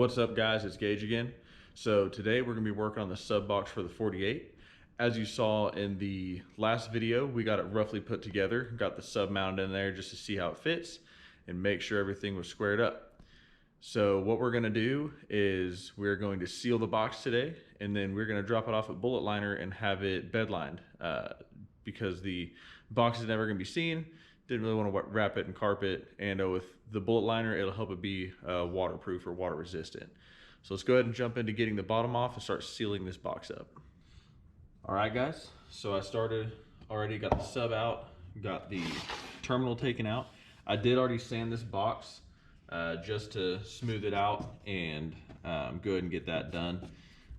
What's up, guys? It's Gage again. So today we're going to be working on the sub box for the 48. As you saw in the last video, we got it roughly put together, got the sub mounted in there just to see how it fits and make sure everything was squared up. So what we're going to do is we're going to seal the box today, and then we're going to drop it off at bullet liner and have it bed lined because the box is never going to be seen. Didn't really want to wrap it in carpet, and with the bullet liner, it'll help it be waterproof or water resistant. So let's go ahead and jump into getting the bottom off and start sealing this box up. All right, guys, so I started already, got the sub out, got the terminal taken out. I did already sand this box just to smooth it out and go ahead and get that done.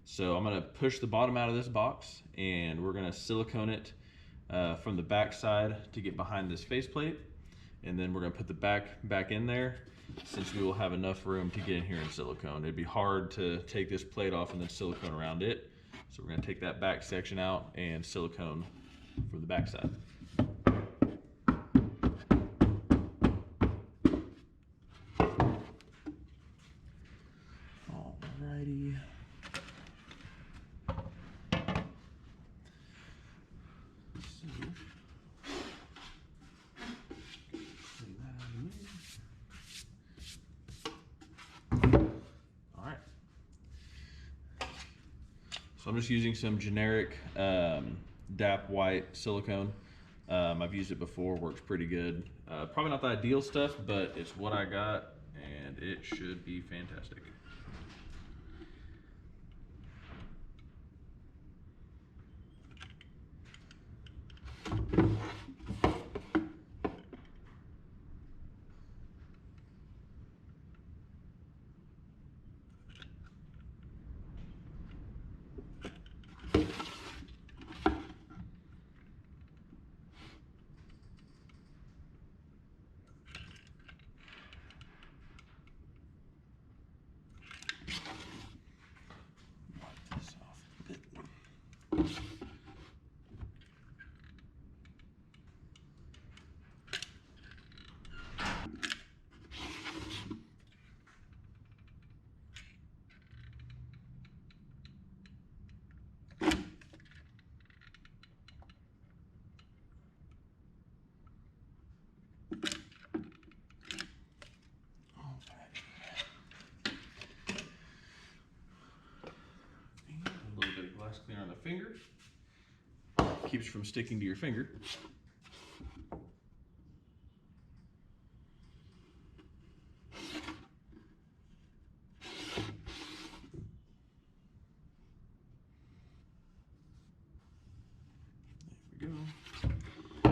So I'm gonna push the bottom out of this box, and we're gonna silicone it from the back side to get behind this faceplate, and then we're going to put the back in there, since we will have enough room to get in here in silicone. It'd be hard to take this plate off and then silicone around it, so we're going to take that back section out and silicone from the back side. Alrighty. So I'm just using some generic DAP white silicone. I've used it before, works pretty good. Probably not the ideal stuff, but it's what I got, and it should be fantastic. Cleaner on the finger, keeps from sticking to your finger. There we go. I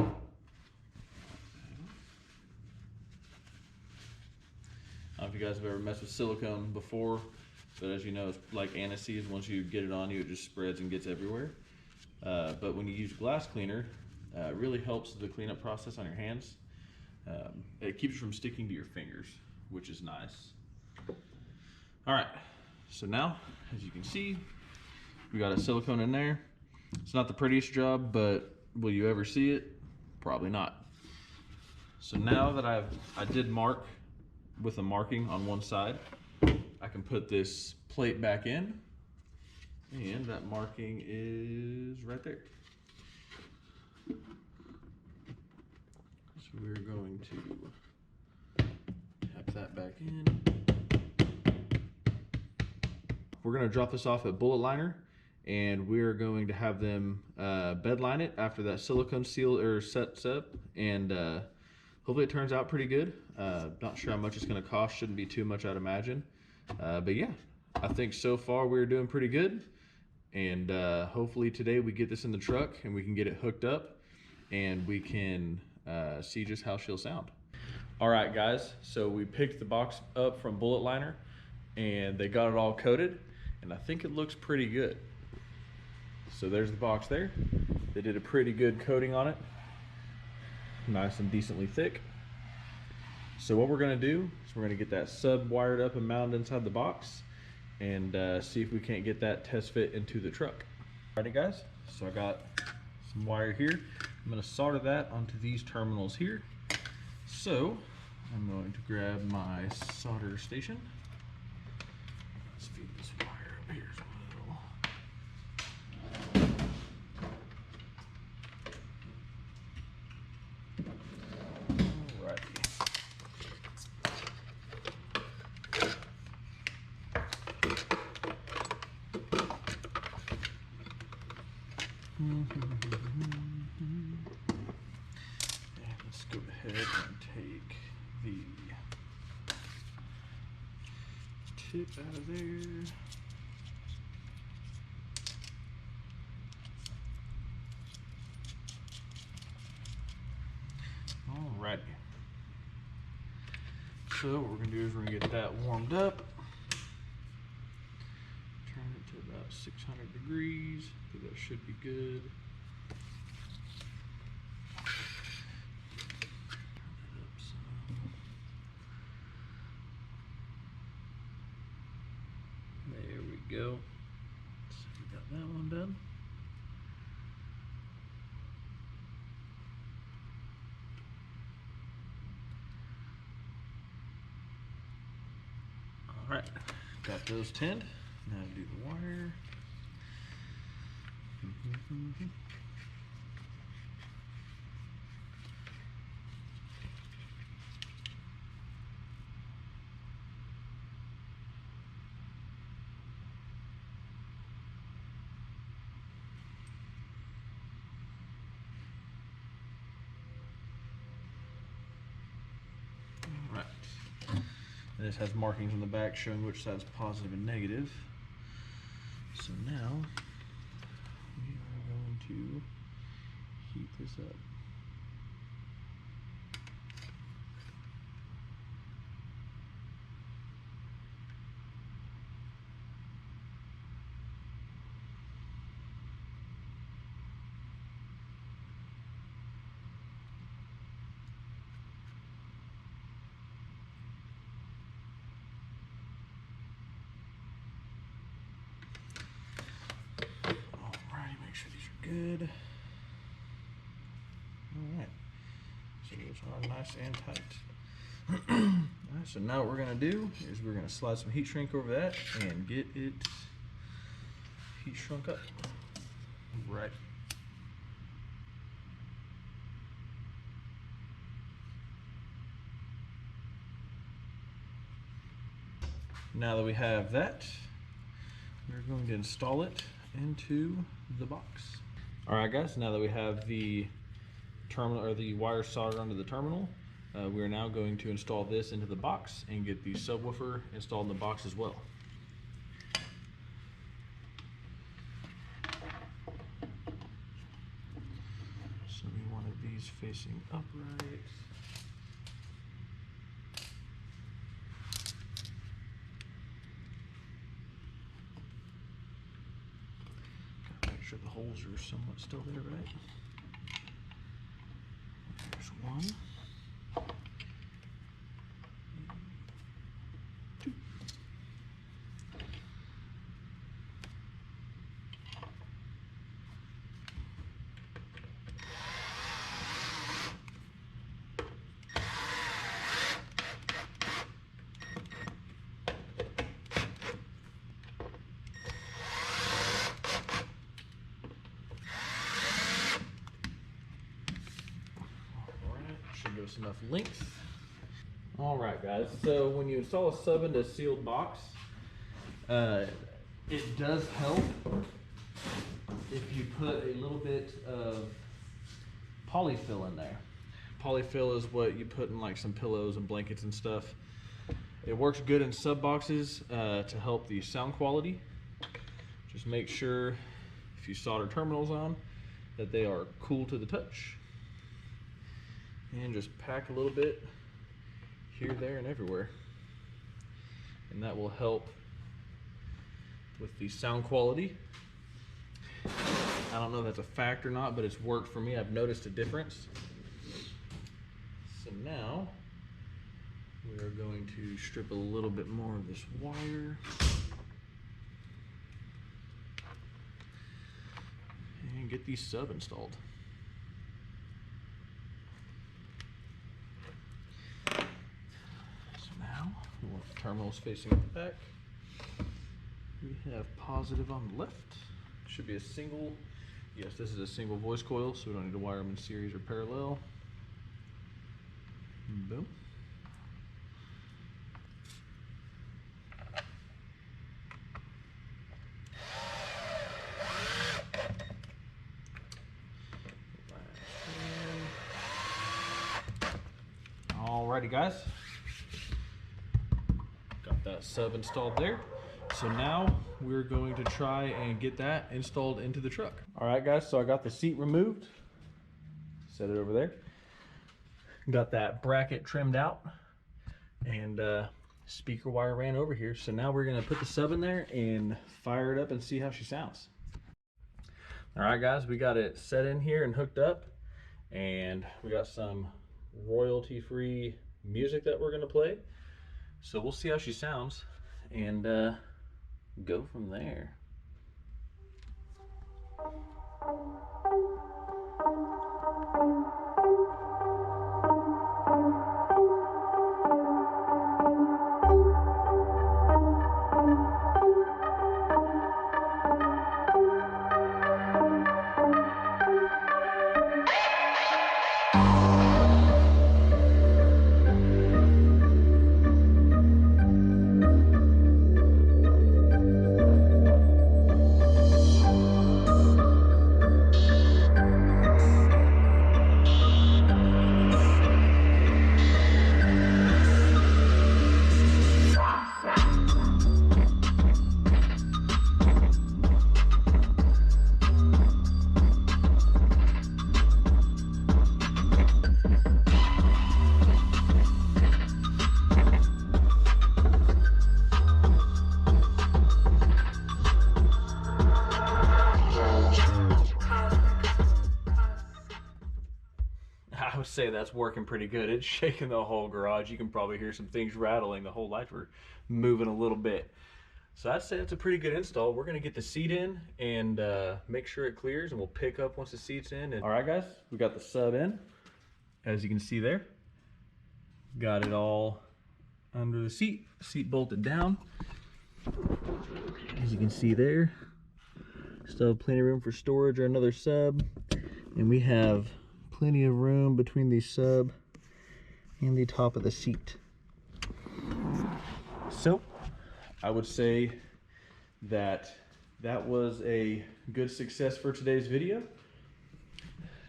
don't know if you guys have ever messed with silicone before, but as you know, it's like aniseed. Once you get it on you, it just spreads and gets everywhere. But when you use glass cleaner, it really helps the cleanup process on your hands. It keeps from sticking to your fingers, which is nice. All right, so now, as you can see, we got a silicone in there. It's not the prettiest job, but will you ever see it? Probably not. So now that I did mark with a marking on one side, I can put this plate back in, and that marking is right there. So we're going to tap that back in. We're going to drop this off at bullet liner, and we're going to have them bed line it after that silicone seal or sets up, and hopefully it turns out pretty good. Not sure how much it's going to cost. Shouldn't be too much, I'd imagine. But yeah, I think so far we're doing pretty good, and hopefully today we get this in the truck and we can get it hooked up, and we can see just how she'll sound. All right, guys, so we picked the box up from bullet liner, and they got it all coated, and I think it looks pretty good. So there's the box there. They did a pretty good coating on it, nice and decently thick. So what we're going to do is we're going to get that sub wired up and mounted inside the box, and see if we can't get that test fit into the truck. Alrighty, guys, so I got some wire here. I'm going to solder that onto these terminals here. So I'm going to grab my solder station, And let's go ahead and take the tip out of there. Alrighty. So what we're gonna do is we're gonna get that warmed up. Turn it to about 600 degrees. I think that should be good. There we go. So we got that one done. All right, got those tinned. Now do the wire. All right. And this has markings on the back showing which side's positive and negative. So now we are going to heat this up. Alrighty, make sure these are good. Alright, so those are nice and tight. Alright, so now what we're going to do is we're going to slide some heat shrink over that and get it heat shrunk up. Right. Now that we have that, we're going to install it into the box. Alright guys, now that we have the terminal or the wire soldered onto the terminal, we are now going to install this into the box and get the subwoofer installed in the box as well. So we wanted these facing upright. Gotta make sure the holes are somewhat still there, right? There's one. Two. Should give us enough length. All right, guys. So when you install a sub into a sealed box, it does help if you put a little bit of polyfill in there. Polyfill is what you put in like some pillows and blankets and stuff. It works good in sub boxes to help the sound quality. Just make sure if you solder terminals on that they are cool to the touch. And just pack a little bit here, there, and everywhere. And that will help with the sound quality. I don't know if that's a fact or not, but it's worked for me. I've noticed a difference. So now we are going to strip a little bit more of this wire. And get these sub installed. We want the terminals facing the back. We have positive on the left. Should be a single, yes, this is a single voice coil, so we don't need to wire them in series or parallel. Boom. Alrighty guys, got that sub installed there. So now we're going to try and get that installed into the truck. Alright guys, so I got the seat removed. Set it over there. Got that bracket trimmed out and speaker wire ran over here. So now we're gonna put the sub in there and fire it up and see how she sounds. Alright guys, we got it set in here and hooked up, and we got some royalty-free music that we're gonna play. So we'll see how she sounds and go from there. I would say that's working pretty good. It's shaking the whole garage. You can probably hear some things rattling. The whole lights were moving a little bit. So I'd say it's a pretty good install. We're gonna get the seat in and make sure it clears, and we'll pick up once the seat's in. All right guys, we got the sub in. As you can see there, got it all under the seat bolted down. As you can see there, still have plenty of room for storage or another sub, and we have plenty of room between the sub and the top of the seat. So I would say that was a good success for today's video.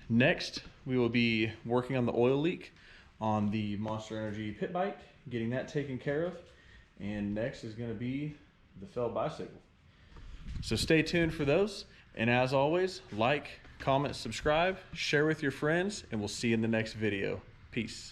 Next, we will be working on the oil leak on the Monster Energy pit bike, getting that taken care of. And next is going to be the Feld bicycle. So stay tuned for those. And as always, like, comment, subscribe, share with your friends, and we'll see you in the next video. Peace.